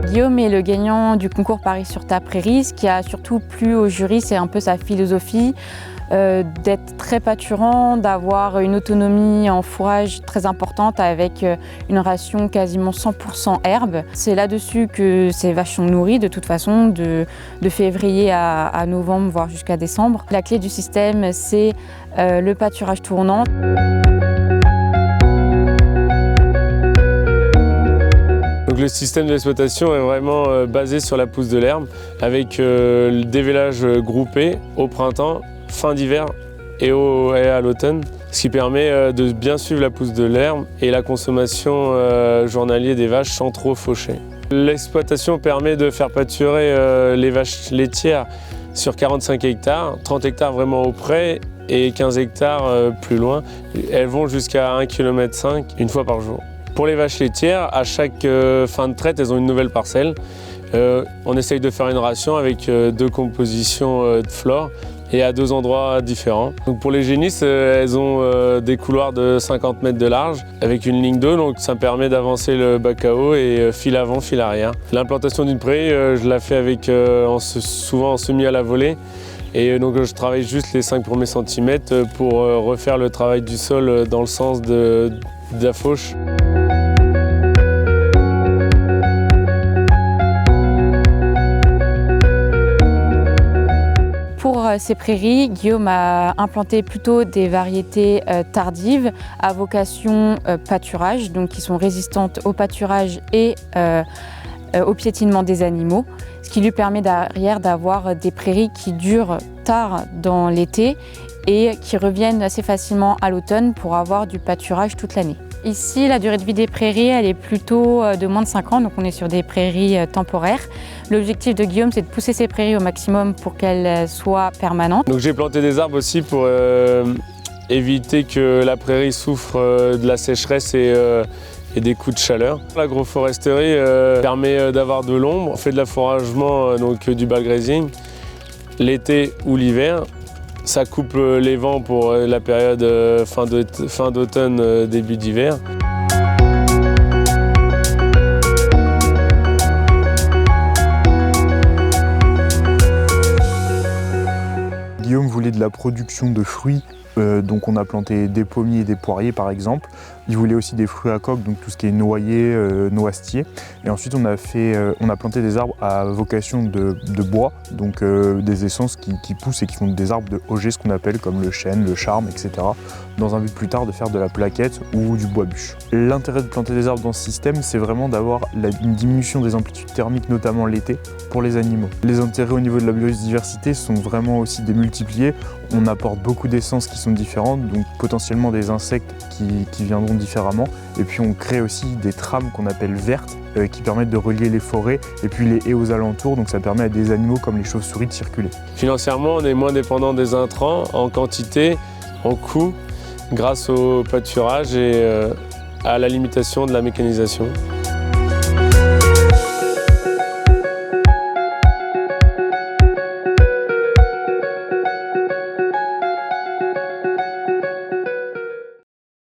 Guillaume est le gagnant du concours Paris sur ta prairie. Ce qui a surtout plu au jury, c'est un peu sa philosophie, d'être très pâturant, d'avoir une autonomie en fourrage très importante avec une ration quasiment 100% herbe. C'est là-dessus que ces vaches sont nourries de toute façon, de février à novembre, voire jusqu'à décembre. La clé du système, c'est le pâturage tournant. Donc le système d'exploitation est vraiment basé sur la pousse de l'herbe avec le dévélage groupé au printemps, fin d'hiver et à l'automne, ce qui permet de bien suivre la pousse de l'herbe et la consommation journalière des vaches sans trop faucher. L'exploitation permet de faire pâturer les vaches laitières sur 45 hectares, 30 hectares vraiment au près et 15 hectares plus loin. Elles vont jusqu'à 1,5 km une fois par jour. Pour les vaches laitières, à chaque fin de traite, elles ont une nouvelle parcelle. On essaye de faire une ration avec 2 compositions de flore et à 2 endroits différents. Donc pour les génisses, elles ont des couloirs de 50 mètres de large avec une ligne d'eau, donc ça permet d'avancer le bac à eau et fil avant, fil arrière. L'implantation d'une prairie, je la fais avec souvent en semis à la volée. Et donc je travaille juste les 5 premiers centimètres pour refaire le travail du sol dans le sens de la fauche. Pour ces prairies, Guillaume a implanté plutôt des variétés tardives à vocation pâturage, donc qui sont résistantes au pâturage et au piétinement des animaux, ce qui lui permet derrière d'avoir des prairies qui durent tard dans l'été et qui reviennent assez facilement à l'automne pour avoir du pâturage toute l'année. Ici, la durée de vie des prairies, elle est plutôt de moins de 5 ans, donc on est sur des prairies temporaires. L'objectif de Guillaume, c'est de pousser ces prairies au maximum pour qu'elles soient permanentes. Donc j'ai planté des arbres aussi pour éviter que la prairie souffre de la sécheresse et des coups de chaleur. L'agroforesterie permet d'avoir de l'ombre. On fait de l'affouragement, donc du bulk grazing, l'été ou l'hiver. Ça coupe les vents pour la période fin d'automne, début d'hiver. Guillaume voulait de la production de fruits, donc on a planté des pommiers et des poiriers par exemple. Il voulait aussi des fruits à coque, donc tout ce qui est noyer, noisetier. Et ensuite on a planté des arbres à vocation de bois, donc des essences qui poussent et qui font des arbres de Auger, ce qu'on appelle comme le chêne, le charme, etc. Dans un but plus tard de faire de la plaquette ou du bois bûche. L'intérêt de planter des arbres dans ce système, c'est vraiment d'avoir une diminution des amplitudes thermiques, notamment l'été, pour les animaux. Les intérêts au niveau de la biodiversité sont vraiment aussi démultipliés. On apporte beaucoup d'essences qui sont différentes, donc potentiellement des insectes qui viendront différemment. Et puis on crée aussi des trames qu'on appelle vertes qui permettent de relier les forêts et puis les haies aux alentours, donc ça permet à des animaux comme les chauves-souris de circuler. Financièrement, on est moins dépendant des intrants en quantité, en coût, grâce au pâturage et à la limitation de la mécanisation.